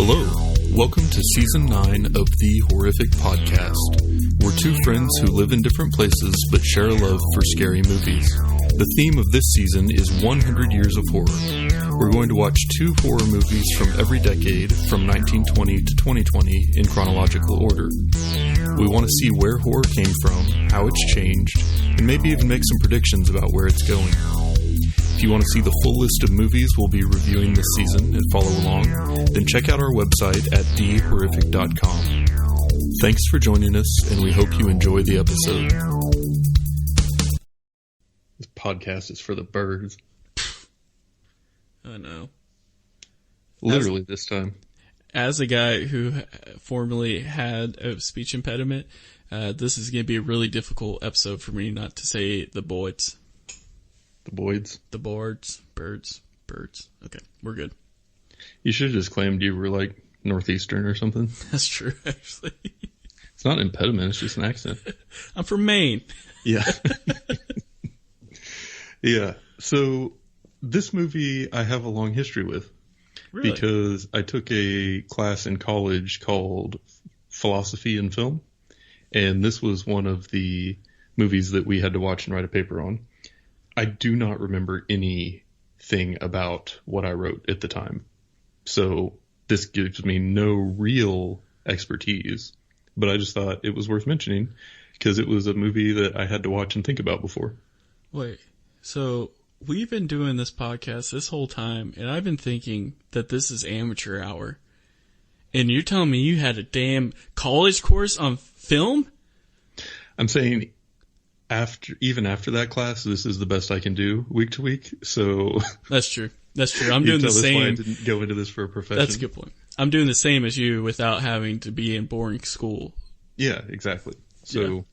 Hello, welcome to Season 9 of The Horrific Podcast. We're two friends who live in different places but share a love for scary movies. The theme of this season is 100 Years of Horror. We're going to watch two horror movies from every decade, from 1920 to 2020, in chronological order. We want to see where horror came from, how it's changed, and maybe even make some predictions about where it's going. If you want to see the full list of movies we'll be reviewing this season and follow along, then check out our website at thehorrific.com. Thanks for joining us, and we hope you enjoy the episode. This podcast is for the birds. I know. Literally this time. As a guy who formerly had a speech impediment, this is going to be a really difficult episode for me not to say the boys. The boys? The boards. Birds. Okay, we're good. You should have just claimed you were like Northeastern or something. That's true, actually. It's not an impediment, it's just an accent. I'm from Maine. Yeah. Yeah. So this movie I have a long history with. Really? Because I took a class in college called Philosophy and Film. And this was one of the movies that we had to watch and write a paper on. I do not remember anything about what I wrote at the time. So this gives me no real expertise. But I just thought it was worth mentioning because it was a movie that I had to watch and think about before. Wait, so we've been doing this podcast this whole time, and I've been thinking that this is amateur hour. And you're telling me you had a damn college course on film? I'm saying even after that class, this is the best I can do week to week. So That's true. I'm doing the same. Why I didn't go into this for a profession. That's a good point. I'm doing the same as you without having to be in boring school. Yeah, exactly. So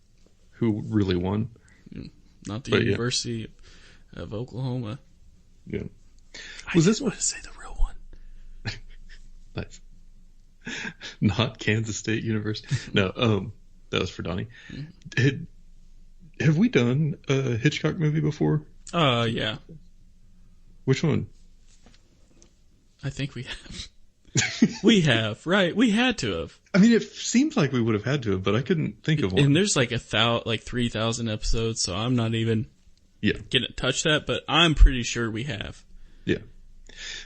who really won? Not the University of Oklahoma. Yeah. I just want to say the real one. Nice. Not Kansas State University. No, that was for Donnie. Have we done a Hitchcock movie before? Yeah. Which one? I think we have. We have, right? We had to have. I mean, it seems like we would have had to have, but I couldn't think of one. And there's like 3,000 episodes, so I'm not even gonna touch that, but I'm pretty sure we have. Yeah.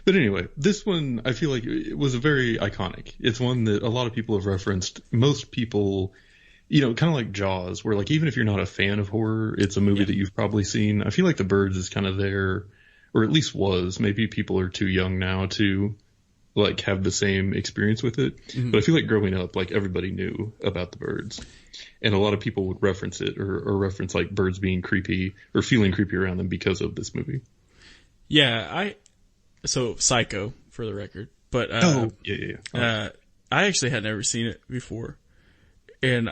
But anyway, this one, I feel like it was very iconic. It's one that a lot of people have referenced. Most people, kind of like Jaws, where like even if you're not a fan of horror, it's a movie that you've probably seen. I feel like The Birds is kind of there, or at least was. Maybe people are too young now to like have the same experience with it. Mm-hmm. But I feel like growing up, like everybody knew about The Birds. And a lot of people would reference it or reference like birds being creepy or feeling creepy around them because of this movie. Yeah, so Psycho for the record, but I actually had never seen it before, and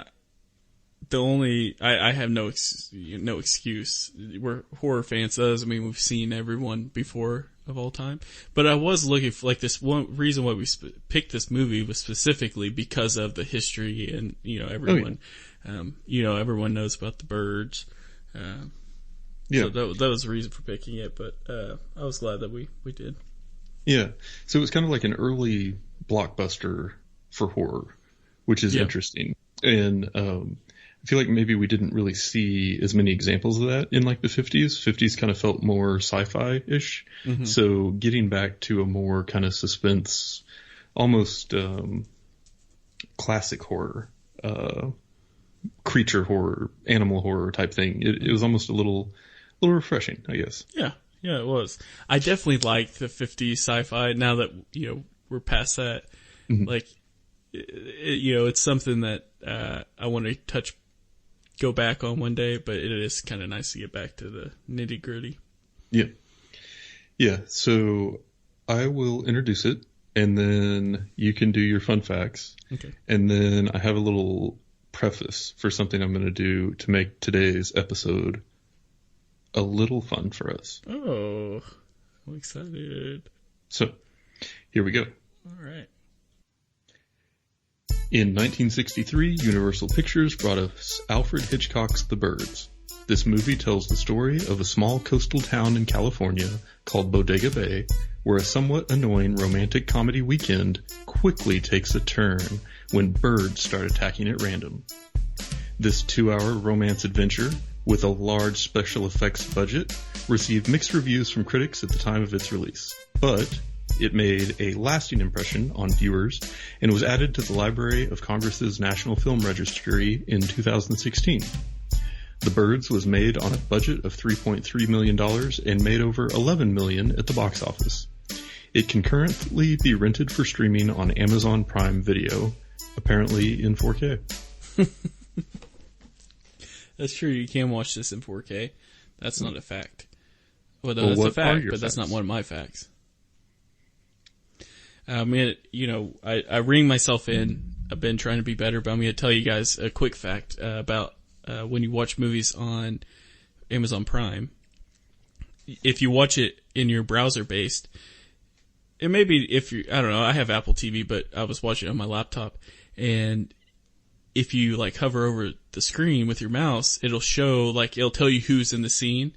I have no excuse. We're horror fans. That doesn't mean we've seen everyone before of all time. But I was looking for like this one reason why we picked this movie was specifically because of the history and everyone, everyone knows about The Birds. So that was the reason for picking it. But I was glad that we did. Yeah. So it was kind of like an early blockbuster for horror, which is interesting. And I feel like maybe we didn't really see as many examples of that in like the 50s. 50s kind of felt more sci-fi-ish. Mm-hmm. So getting back to a more kind of suspense, almost classic horror, creature horror, animal horror type thing, it was almost a little refreshing, I guess. Yeah, it was. I definitely liked the 50s sci-fi. Now that we're past that, like it's something that I want to go back on one day, but it is kind of nice to get back to the nitty gritty. Yeah. So I will introduce it, and then you can do your fun facts. Okay. And then I have a little preface for something I'm going to do to make today's episode a little fun for us. Oh, I'm excited. So here we go. All right. In 1963, Universal Pictures brought us Alfred Hitchcock's The Birds. This movie tells the story of a small coastal town in California called Bodega Bay, where a somewhat annoying romantic comedy weekend quickly takes a turn when birds start attacking at random. This 2-hour romance adventure, with a large special effects budget, received mixed reviews from critics at the time of its release, but it made a lasting impression on viewers and was added to the Library of Congress's National Film Registry in 2016. The Birds was made on a budget of $3.3 million and made over $11 million at the box office. It can currently be rented for streaming on Amazon Prime Video, apparently in 4K. That's true, you can watch this in 4K. That's not a fact. Well, no, that's a fact, but that's not one of my facts. I ring myself in. I've been trying to be better, but I'm going to tell you guys a quick fact about when you watch movies on Amazon Prime. If you watch it in your browser-based, it may be I don't know, I have Apple TV, but I was watching it on my laptop, and if you hover over the screen with your mouse, it'll tell you who's in the scene,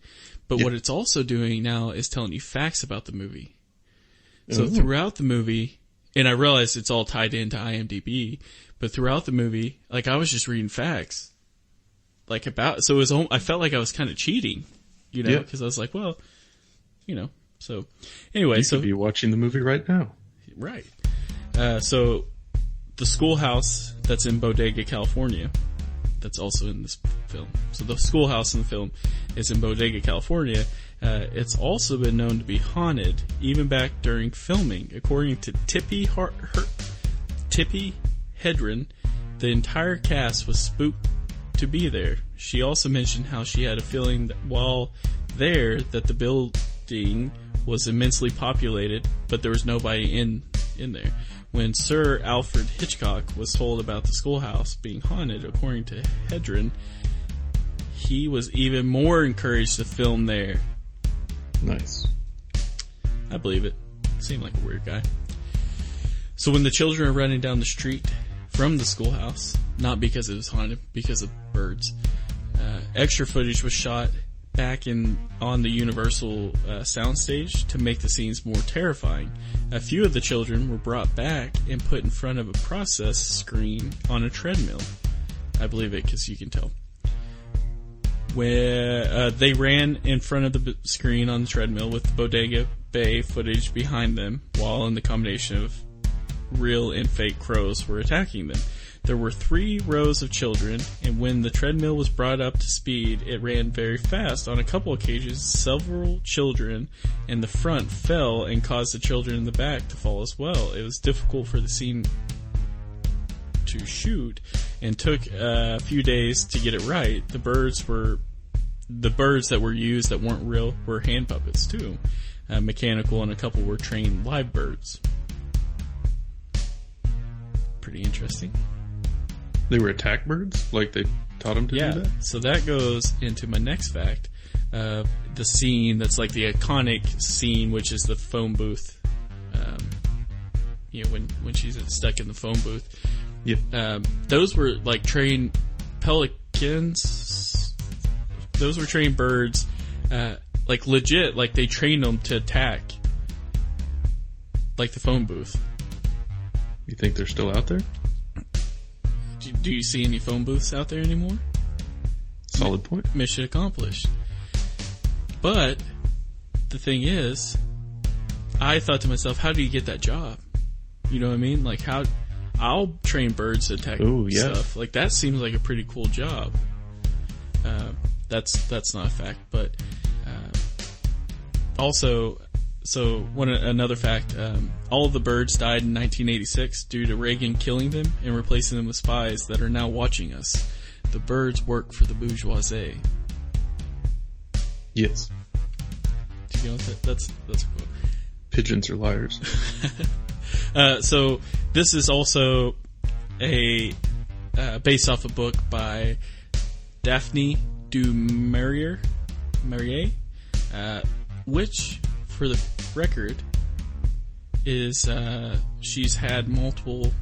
but what it's also doing now is telling you facts about the movie. So throughout the movie, and I realize it's all tied into IMDb, but throughout the movie, I was just reading facts. I felt like I was kind of cheating, because I was like, well, so anyway. You could be watching the movie right now. Right. So the schoolhouse that's in Bodega, California, that's also in this film. So the schoolhouse in the film is in Bodega, California. It's also been known to be haunted, even back during filming. According to Tippi Hedren, the entire cast was spooked to be there. She also mentioned how she had a feeling that while there that the building was immensely populated, but there was nobody in there. When Sir Alfred Hitchcock was told about the schoolhouse being haunted, according to Hedren, he was even more encouraged to film there. Nice. I believe it. Seemed like a weird guy. So when the children are running down the street from the schoolhouse, not because it was haunted, because of birds, extra footage was shot back on the Universal soundstage to make the scenes more terrifying. A few of the children were brought back and put in front of a process screen on a treadmill. I believe it because you can tell. Where they ran in front of the screen on the treadmill with the Bodega Bay footage behind them, while in the combination of real and fake crows were attacking them. There were 3 rows of children, and when the treadmill was brought up to speed, it ran very fast. On a couple occasions, several children in the front fell and caused the children in the back to fall as well. It was difficult for the scene to shoot and took a few days to get it right. The birds that were used that weren't real were hand puppets too, mechanical, and a couple were trained live birds. Pretty interesting. They were attack birds? They taught them to do that? So that goes into my next fact. The scene that's the iconic scene, which is the phone booth. When she's stuck in the phone booth. Yeah. Those were trained pelicans. Those were trained birds. Legit, they trained them to attack. The phone booth. You think they're still out there? Do you see any phone booths out there anymore? Solid point. Mission accomplished. But the thing is, I thought to myself, how do you get that job? You know what I mean? How I'll train birds to attack stuff. That seems like a pretty cool job. That's not a fact, but also. So, another fact, all of the birds died in 1986 due to Reagan killing them and replacing them with spies that are now watching us. The birds work for the bourgeoisie. Yes. Do you know what that's cool. Pigeons are liars. So, this is also based off a book by Daphne du Maurier, which, for the record, is she's had multiple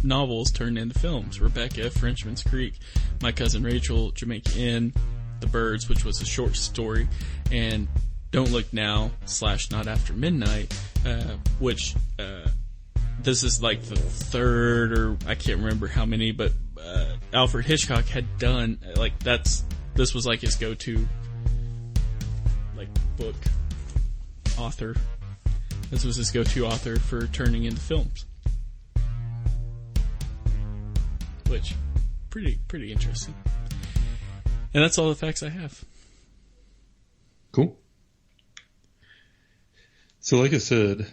novels turned into films. Rebecca, Frenchman's Creek, My Cousin Rachel, Jamaica Inn, The Birds, which was a short story, and Don't Look Now / Not After Midnight, which this is like the third, or I can't remember how many, but Alfred Hitchcock had done, like, this was like his go-to, like, book author. This was his go-to author for turning into films. Which, pretty interesting. And that's all the facts I have. Cool. So like I said,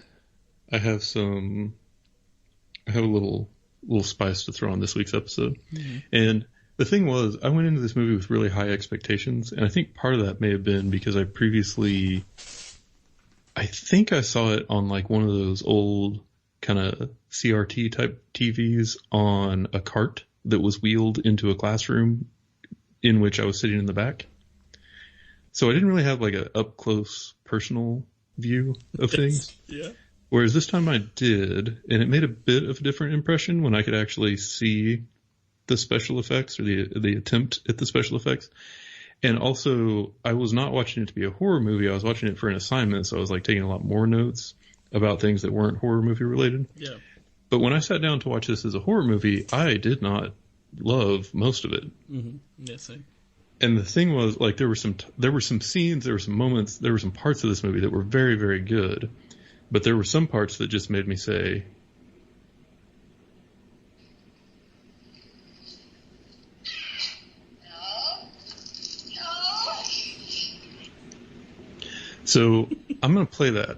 I have a little spice to throw on this week's episode. Mm-hmm. And the thing was, I went into this movie with really high expectations, and I think part of that may have been because I think I saw it on like one of those old kind of CRT type TVs on a cart that was wheeled into a classroom in which I was sitting in the back. So I didn't really have like a up close personal view of things. Yeah. Whereas this time I did, and it made a bit of a different impression when I could actually see the special effects, or the attempt at the special effects. And also, I was not watching it to be a horror movie. I was watching it for an assignment, so I was like taking a lot more notes about things that weren't horror movie related. Yeah. But when I sat down to watch this as a horror movie, I did not love most of it. Mm-hmm. Yeah, same. And the thing was, like, there were some scenes, there were some moments, there were some parts of this movie that were very, very good. But there were some parts that just made me say, so I'm going to play that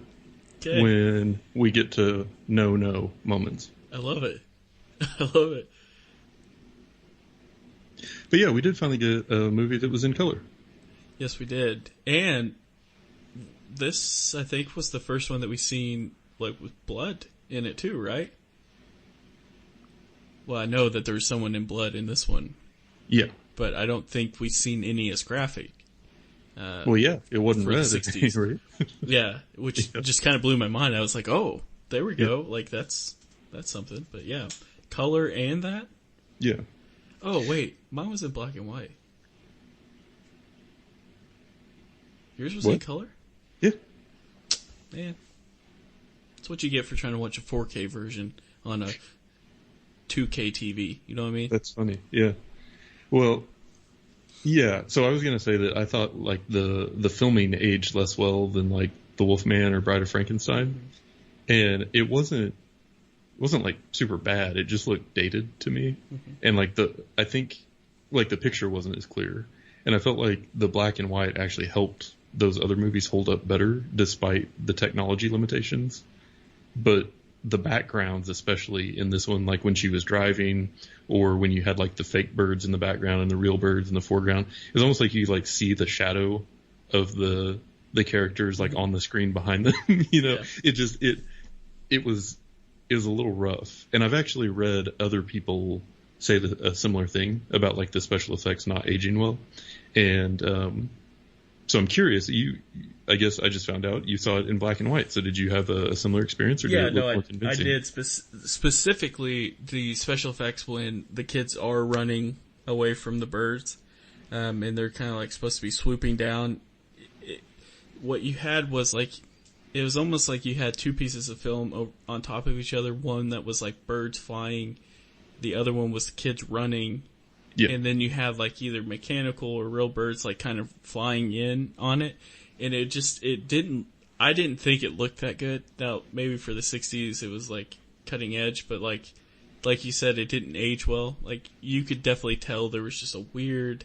when we get to no moments. I love it. I love it. But yeah, we did finally get a movie that was in color. Yes, we did. And this, I think, was the first one that we seen, like, with blood in it too, right? Well, I know that there was someone in blood in this one. Yeah. But I don't think we've seen any as graphic. Well, yeah, it wasn't red. The 60s. Right? Yeah, which just kind of blew my mind. I was like, oh, there we go. Like, that's something. But yeah, color and that? Yeah. Oh, wait, mine was in black and white. Yours was in color? Yeah. Man, that's what you get for trying to watch a 4K version on a 2K TV. You know what I mean? That's funny. Yeah. Well, yeah. So I was gonna say that I thought like the filming aged less well than like The Wolfman or Bride of Frankenstein, and it wasn't like super bad. It just looked dated to me, and like I think like the picture wasn't as clear, and I felt like the black and white actually helped those other movies hold up better despite the technology limitations. But the backgrounds, especially in this one, like when she was driving or when you had like the fake birds in the background and the real birds in the foreground, it was almost like you like see the shadow of the characters like on the screen behind them. You know, yeah. It was a little rough. And I've actually read other people say a similar thing about like the special effects not aging well. And, so I'm curious, I guess I just found out you saw it in black and white. So did you have a similar experience, or did it look more convincing? I did. Specifically, the special effects when the kids are running away from the birds, and they're kind of like supposed to be swooping down. What you had was like, it was almost like you had two pieces of film on top of each other. One that was like birds flying, the other one was the kids running. Yeah. And then you had like either mechanical or real birds like kind of flying in on it. And I didn't think it looked that good. Now, maybe for the 60s it was like cutting edge, but like you said, it didn't age well. Like you could definitely tell there was just a weird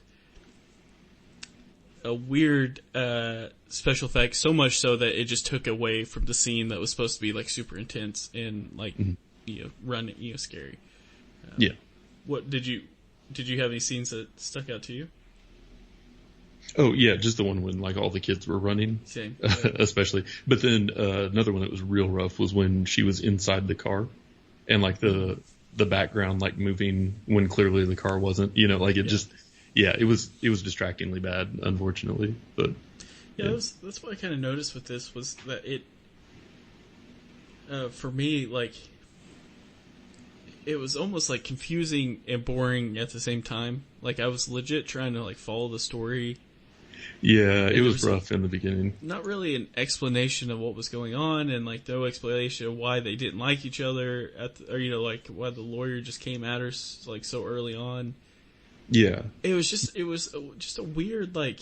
special effect, so much so that it just took away from the scene that was supposed to be like super intense and like, running, scary. Yeah. What did you have any scenes that stuck out to you? Oh, yeah, just the one when, like, all the kids were running. Same. Especially. But then another one that was real rough was when she was inside the car and, like, the background, like, moving when clearly the car wasn't. You know, like, it was distractingly bad, unfortunately. But yeah. That's what I kind of noticed with this was that it, for me, like, it was almost like confusing and boring at the same time. Like I was legit trying to like follow the story Yeah, it was rough in the beginning. Not really an explanation of what was going on, and like no explanation of why they didn't like each other or like why the lawyer just came at her like so early on. Yeah, it was just a weird like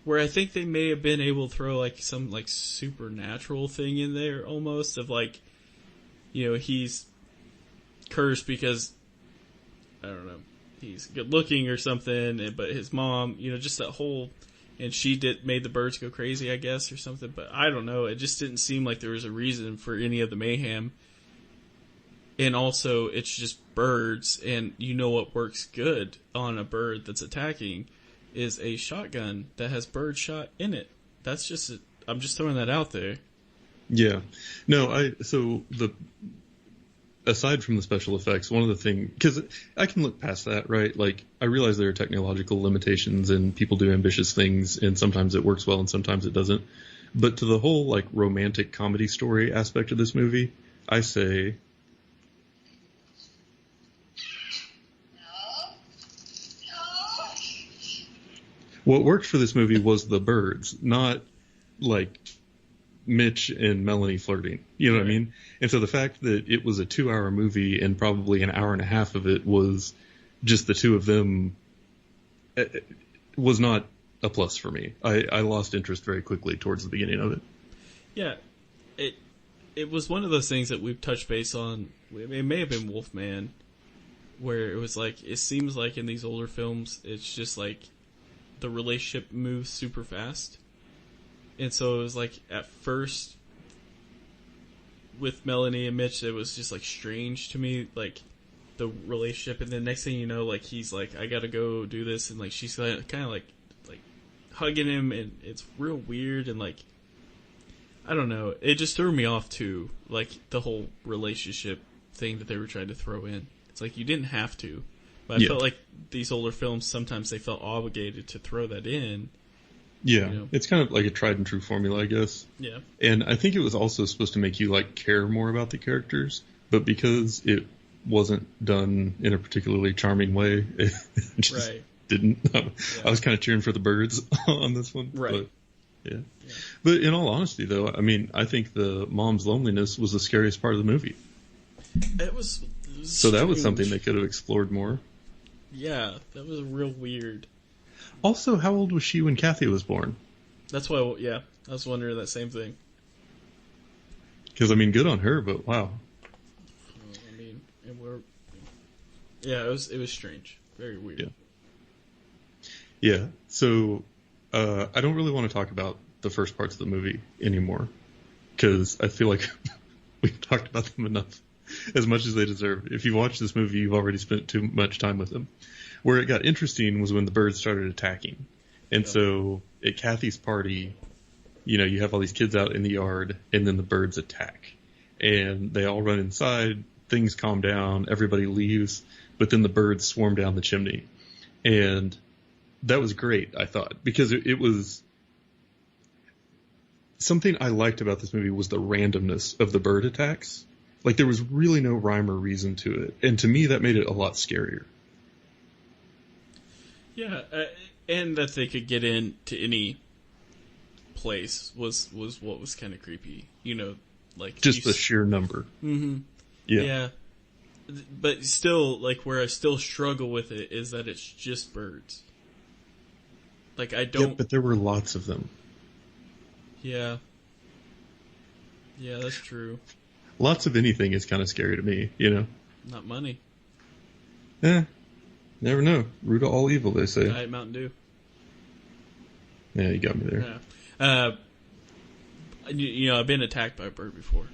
where I think they may have been able to throw like some like supernatural thing in there almost of like he's cursed because I don't know he's good looking or something, but his mom just that whole. And she made the birds go crazy, I guess, or something. But I don't know. It just didn't seem like there was a reason for any of the mayhem. And also, it's just birds. And what works good on a bird that's attacking is a shotgun that has bird shot in it. That's just I'm just throwing that out there. Yeah. No, aside from the special effects, one of the things, because I can look past that, right? Like, I realize there are technological limitations and people do ambitious things, and sometimes it works well and sometimes it doesn't. But to the whole, like, romantic comedy story aspect of this movie, I say... What worked for this movie was the birds, not, like... Mitch and Melanie flirting. You know what I mean? And so the fact that it was a 2-hour movie and probably an hour and a half of it was just the two of them was not a plus for me. I lost interest very quickly towards the beginning of it. Yeah. It was one of those things that we've touched base on. It may have been Wolfman, where it was like, it seems like in these older films, it's just like the relationship moves super fast. And so it was like, at first, with Melanie and Mitch, it was just like strange to me, like the relationship. And then next thing you know, like he's like, I gotta go do this. And like she's kind of like hugging him. And it's real weird. And like, I don't know. It just threw me off too. Like the whole relationship thing that they were trying to throw in. It's like, you didn't have to. But I felt like these older films, sometimes they felt obligated to throw that in. Yeah, it's kind of like a tried and true formula, I guess. Yeah. And I think it was also supposed to make you, like, care more about the characters, but because it wasn't done in a particularly charming way, it just didn't. I was kind of cheering for the birds on this one. Right. But, yeah. But in all honesty, though, I mean, I think the mom's loneliness was the scariest part of the movie. It was so that was something they could have explored more. Yeah, that was real weird. Also, how old was she when Kathy was born? That's why, I was wondering that same thing. Because, I mean, good on her, but wow. I mean, it was strange. Very weird. Yeah, so I don't really want to talk about the first parts of the movie anymore. Because I feel like we've talked about them enough, as much as they deserve. If you watch this movie, you've already spent too much time with them. Where it got interesting was when the birds started attacking. And so at Kathy's party, you have all these kids out in the yard, and then the birds attack. And they all run inside, things calm down, everybody leaves, but then the birds swarm down the chimney. And that was great, I thought, because it was... Something I liked about this movie was the randomness of the bird attacks. Like, there was really no rhyme or reason to it. And to me, that made it a lot scarier. Yeah, and that they could get into any place was what was kind of creepy. Like just the sheer number. Mm-hmm. Yeah. But still, like, where I still struggle with it is that it's just birds. Like, I don't... Yeah, but there were lots of them. Yeah. Yeah, that's true. Lots of anything is kind of scary to me, Not money. Never know. Root of all evil, they say. Diet Mountain Dew. Yeah, you got me there. Yeah. I've been attacked by a bird before.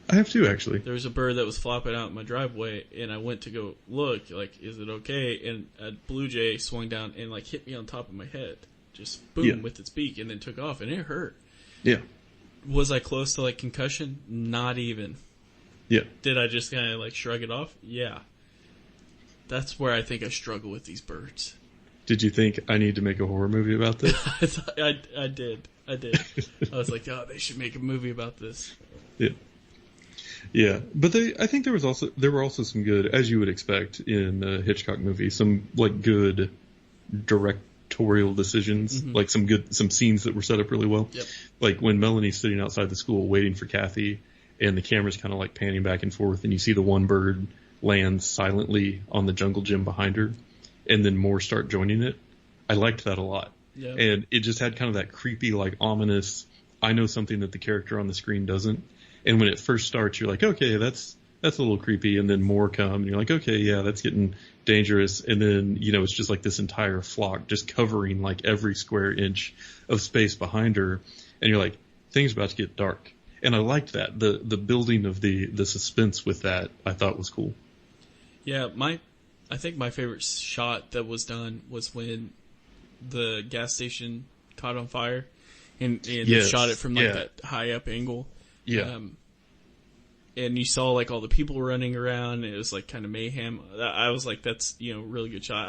I have too, actually. There was a bird that was flopping out in my driveway, and I went to go look, like, is it okay? And a blue jay swung down and, like, hit me on top of my head. Just boom with its beak, and then took off, and it hurt. Yeah. Was I close to, like, concussion? Not even. Yeah. Did I just kind of, like, shrug it off? Yeah. That's where I think I struggle with these birds. Did you think I need to make a horror movie about this? I did. I was like, oh, they should make a movie about this. Yeah. Yeah, but I think there were also some good, as you would expect in a Hitchcock movie, some like good directorial decisions, like some scenes that were set up really well. Yep. Like when Melanie's sitting outside the school waiting for Kathy, and the camera's kind of like panning back and forth, and you see the one bird land silently on the jungle gym behind her, and then more start joining it. I liked that a lot. Yep. And it just had kind of that creepy, like ominous, I know something that the character on the screen doesn't. And when it first starts, you're like, okay, that's a little creepy. And then more come, and you're like, okay, yeah, that's getting dangerous. And then, it's just like this entire flock just covering like every square inch of space behind her. And you're like, things about to get dark. And I liked that. The building of the suspense with that, I thought was cool. Yeah, I think my favorite shot that was done was when the gas station caught on fire, and they shot it from like that high up angle. Yeah. And you saw like all the people running around. It was like kind of mayhem. I was like, that's really good shot.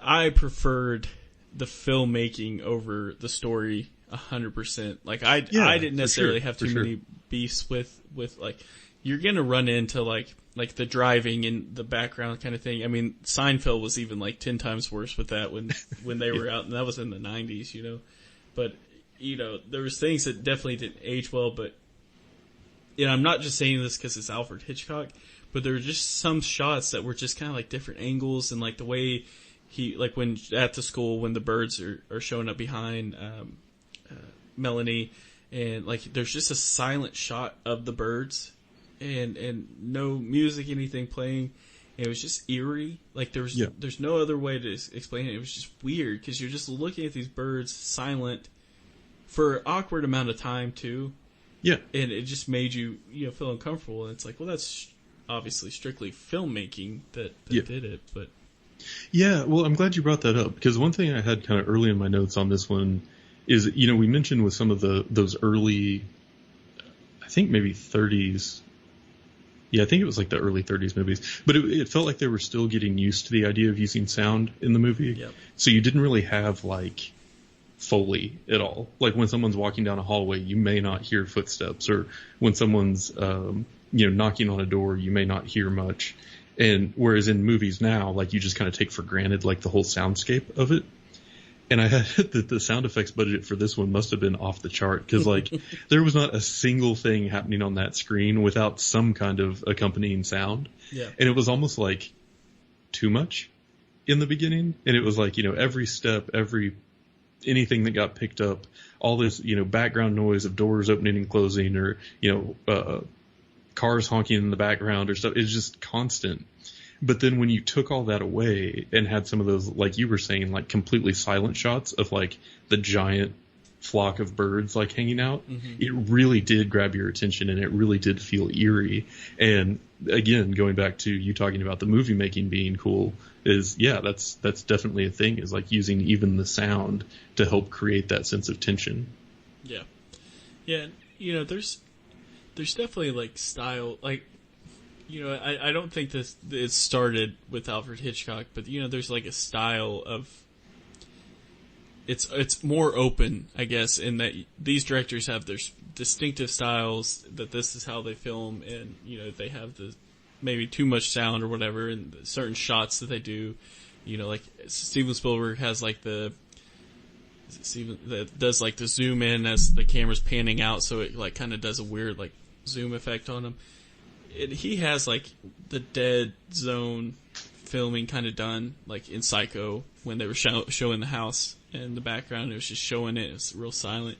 I preferred the filmmaking over the story 100%. Like I didn't necessarily have too many beefs with like, you're gonna run into like the driving in the background kind of thing. I mean, Seinfeld was even like 10 times worse with that when they were out, and that was in the 90s, But there was things that definitely didn't age well. But I'm not just saying this because it's Alfred Hitchcock, but there were just some shots that were just kind of like different angles, and like the way he, like when at the school when the birds are showing up behind Melanie, and like there's just a silent shot of the birds. And no music, anything playing. And it was just eerie. Like there's no other way to explain it. It was just weird because you're just looking at these birds silent for an awkward amount of time too. Yeah. And it just made you feel uncomfortable. And it's like, well, that's obviously strictly filmmaking that did it. But yeah, well, I'm glad you brought that up, because one thing I had kind of early in my notes on this one is we mentioned with some of those early, I think maybe 30s. Yeah, I think it was like the early 30s movies. But it felt like they were still getting used to the idea of using sound in the movie. Yep. So you didn't really have like Foley at all. Like when someone's walking down a hallway, you may not hear footsteps. Or when someone's knocking on a door, you may not hear much. And whereas in movies now, like you just kind of take for granted like the whole soundscape of it. And I had the sound effects budget for this one must have been off the chart, because like there was not a single thing happening on that screen without some kind of accompanying sound. Yeah. And it was almost like too much in the beginning. And it was like, every step, anything that got picked up, all this, background noise of doors opening and closing, or, cars honking in the background or stuff. It's just constant. But then when you took all that away and had some of those, like you were saying, like completely silent shots of like the giant flock of birds like hanging out, it really did grab your attention, and it really did feel eerie. And again, going back to you talking about the movie making being cool, is that's definitely a thing, is like using even the sound to help create that sense of tension. Yeah. Yeah, there's definitely like style, like, I don't think it started with Alfred Hitchcock, but there's like a style of, it's more open, I guess, in that these directors have their distinctive styles, that this is how they film, and they have the maybe too much sound or whatever, and certain shots that they do, like Steven Spielberg has like that does like the zoom in as the camera's panning out, so it like kind of does a weird like zoom effect on them. He has like the dead zone filming kind of done, like in Psycho when they were showing the house in the background. It was just showing it. It was real silent.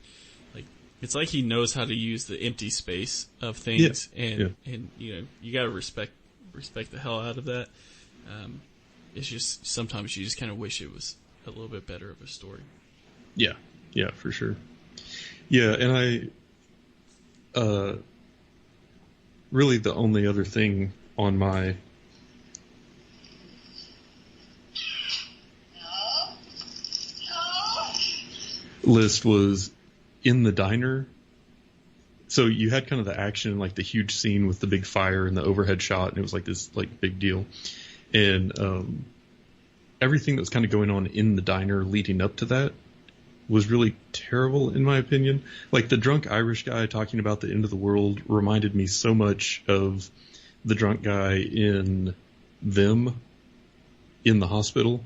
Like it's like he knows how to use the empty space of things, and you got to respect the hell out of that. It's just sometimes you just kind of wish it was a little bit better of a story. Yeah, for sure. Yeah, and I really the only other thing on my list was in the diner. So you had kind of the action, like the huge scene with the big fire and the overhead shot, and it was like this like big deal. And everything that was kind of going on in the diner leading up to that was really terrible, in my opinion. Like the drunk Irish guy talking about the end of the world reminded me so much of the drunk guy in Them. in the hospital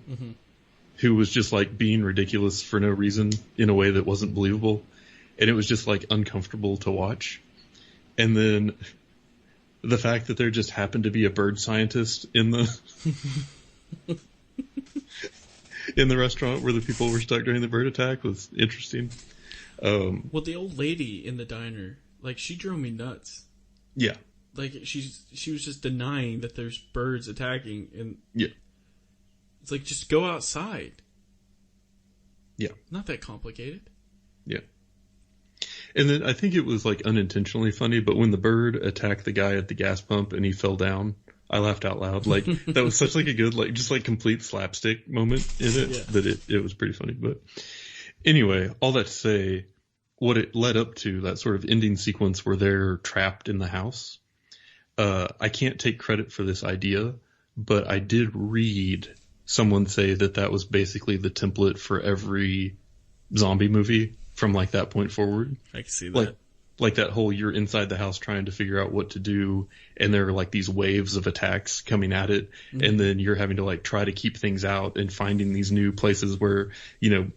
who was just like being ridiculous for no reason in a way that wasn't believable. And it was just like uncomfortable to watch. And then the fact that there just happened to be a bird scientist in the in the restaurant where the people were stuck during the bird attack was interesting. Well, the old lady in the diner, like, she drove me nuts. Yeah. Like, she was just denying that there's birds attacking, and yeah, it's like, just go outside. Yeah. Not that complicated. Yeah. And then I think it was like unintentionally funny, but when the bird attacked the guy at the gas pump and he fell down, I laughed out loud. Like, that was such like a good, like, just like complete slapstick moment in it that it was pretty funny. But anyway, all that to say, what it led up to, that sort of ending sequence where they're trapped in the house, I can't take credit for this idea, but I did read someone say that that was basically the template for every zombie movie from like that point forward. I can see that. Like that whole, you're inside the house trying to figure out what to do, and there are like these waves of attacks coming at it, and then you're having to like try to keep things out and finding these new places where, you know,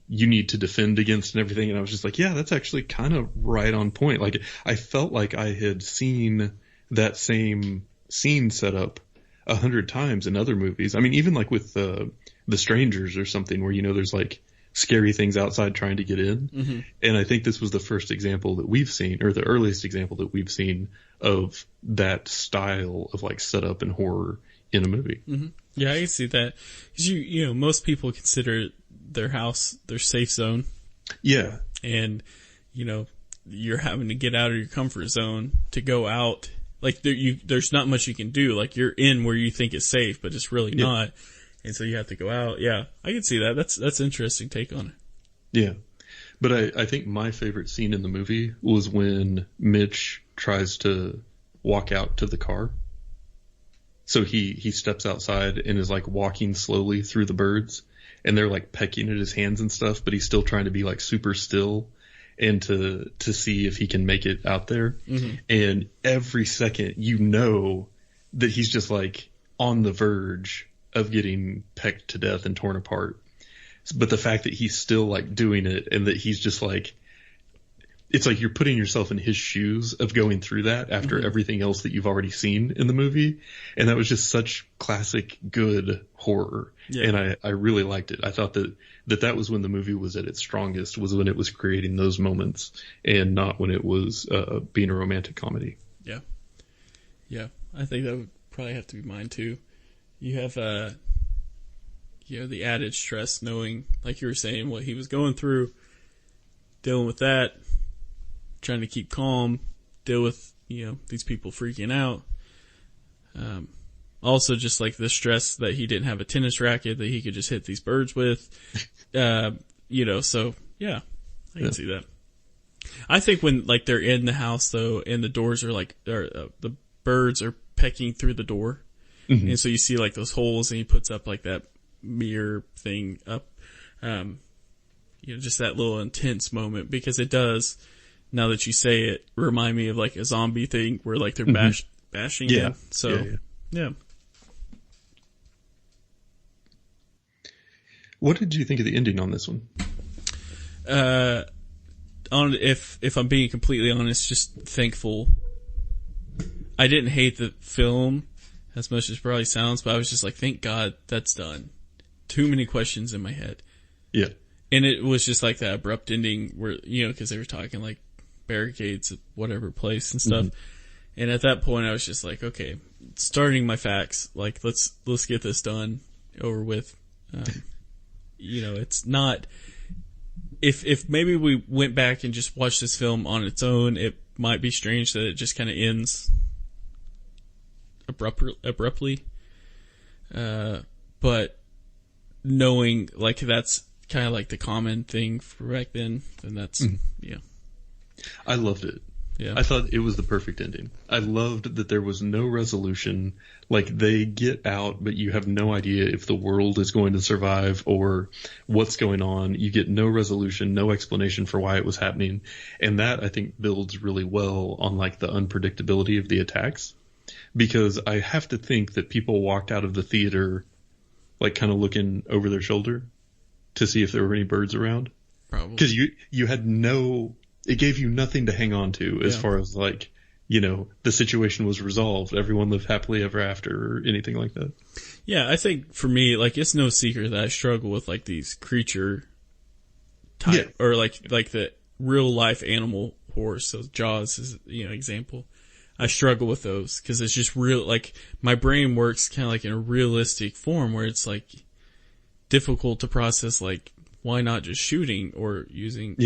you need to defend against and everything. And I was just like, yeah, that's actually kind of right on point. Like, I felt like I had seen that same scene set up 100 times in other movies. I mean, even like with The Strangers or something where, you know, there's like scary things outside trying to get in. And I think this was the first example that we've seen, or the earliest example that we've seen of that style of like setup and horror in a movie. Yeah, I can see that. 'Cause you know, most people consider their house their safe zone. Yeah. And, you know, you're having to get out of your comfort zone to go out. Like, there's not much you can do. Like, you're in where you think it's safe, but it's really not. And so you have to go out. Yeah, I can see that. That's an interesting take on it. Yeah. But I think my favorite scene in the movie was when Mitch tries to walk out to the car. So he steps outside and is like walking slowly through the birds, and they're like pecking at his hands and stuff, but he's still trying to be like super still and to see if he can make it out there. And every second, you know that he's just like on the verge of getting pecked to death and torn apart. But the fact that he's still like doing it, and that he's just like, it's like you're putting yourself in his shoes of going through that after everything else that you've already seen in the movie. And that was just such classic good horror. Yeah. And I really liked it. I thought that was when the movie was at its strongest, was when it was creating those moments, and not when it was being a romantic comedy. Yeah. Yeah. I think that would probably have to be mine too. You have, you know, the added stress knowing, like you were saying, what he was going through, dealing with that, trying to keep calm, deal with, you know, these people freaking out. Also just like the stress that he didn't have a tennis racket that he could just hit these birds with. You know, so yeah, I can see that. I think when like they're in the house though, and the doors are like, the birds are pecking through the door. And so you see like those holes, and he puts up like that mirror thing up, you know, just that little intense moment, because it does, now that you say it, remind me of like a zombie thing where like they're bashing in. So yeah. What did you think of the ending on this one? If I'm being completely honest, just thankful. I didn't hate the film as much as it probably sounds, but I was just like, thank God that's done. Too many questions in my head. Yeah. And it was just like that abrupt ending where, you know, because they were talking like barricades at whatever place and stuff. And at that point I was just like, okay, starting my facts, like let's get this done, over with. You know, it's not, if maybe we went back and just watched this film on its own, it might be strange that it just kind of ends abruptly. But knowing like that's kind of like the common thing for back then that's, yeah. I loved it. Yeah. I thought it was the perfect ending. I loved that there was no resolution. Like, they get out, but you have no idea if the world is going to survive or what's going on. You get no resolution, no explanation for why it was happening. And that, I think, builds really well on like the unpredictability of the attacks. Because I have to think that people walked out of the theater like kind of looking over their shoulder to see if there were any birds around. Probably. Because you had it gave you nothing to hang on to as far as like, the situation was resolved. Everyone lived happily ever after or anything like that. Yeah, I think for me, like, it's no secret that I struggle with like these creature type or like the real life animal horror. So Jaws is, example. I struggle with those because it's just real, like my brain works kind of like in a realistic form where it's like difficult to process, like why not just shooting or using,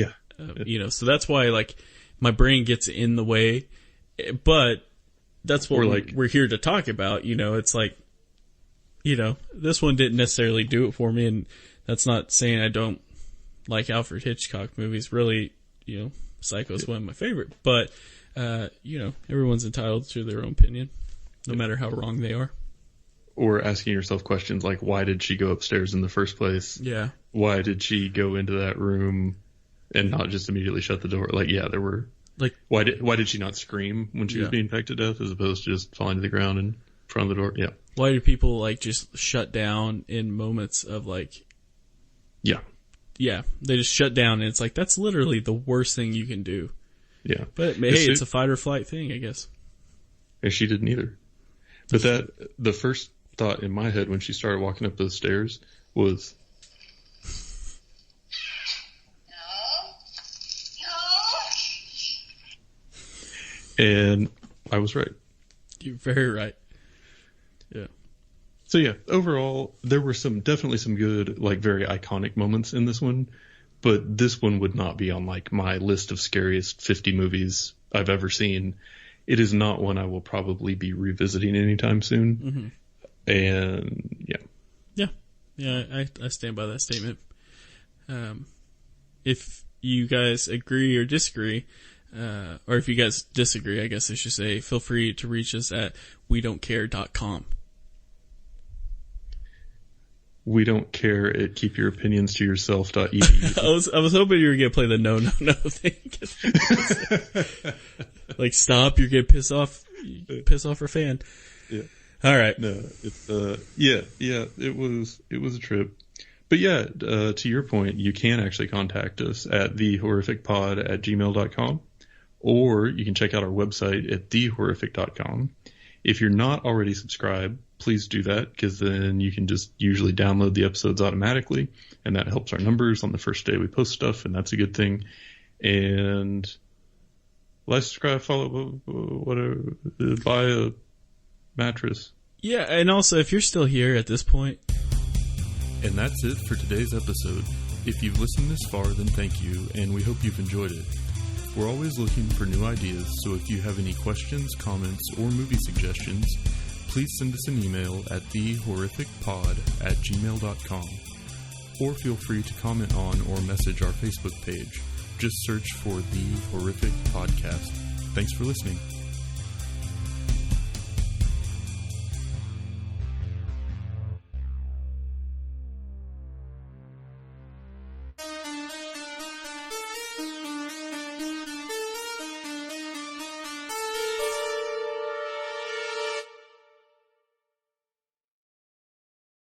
so that's why like my brain gets in the way, but that's what we're here to talk about. It's like, this one didn't necessarily do it for me, and that's not saying I don't like Alfred Hitchcock movies. Really, Psycho's one of my favorite, but everyone's entitled to their own opinion, no matter how wrong they are. Or asking yourself questions like, why did she go upstairs in the first place? Yeah. Why did she go into that room and not just immediately shut the door? Like, there were like, why did she not scream when she was being pecked to death as opposed to just falling to the ground in front of the door? Yeah. Why do people like just shut down in moments of like, they just shut down, and it's like, that's literally the worst thing you can do. Yeah. But hey, it's a fight or flight thing, I guess. And she didn't either. But the first thought in my head when she started walking up those stairs was, and I was right. You're very right. Yeah. So yeah, overall, there were definitely some good, like very iconic moments in this one, but this one would not be on like my list of scariest 50 movies I've ever seen. It is not one I will probably be revisiting anytime soon. Mm-hmm. And I stand by that statement. If you guys agree or disagree, or if you guys disagree, I guess I should say, feel free to reach us at wedon'tcare.com. We don't care at keepyouropinionstoyourself.edu. I was hoping you were going to play the no thing. Like, stop, you're going to piss off our fan. Yeah. All right. No, it's, it was a trip. But yeah, to your point, you can actually contact us at thehorrificpod@gmail.com, or you can check out our website at thehorrific.com. If you're not already subscribed, please do that, because then you can just usually download the episodes automatically, and that helps our numbers on the first day we post stuff, and that's a good thing. And like, subscribe, follow, whatever, buy a mattress. Yeah, and also, if you're still here at this point. And that's it for today's episode. If you've listened this far, then thank you, and we hope you've enjoyed it. We're always looking for new ideas, so if you have any questions, comments, or movie suggestions, please send us an email at thehorrificpod@gmail.com, or feel free to comment on or message our Facebook page. Just search for The Horrific Podcast. Thanks for listening.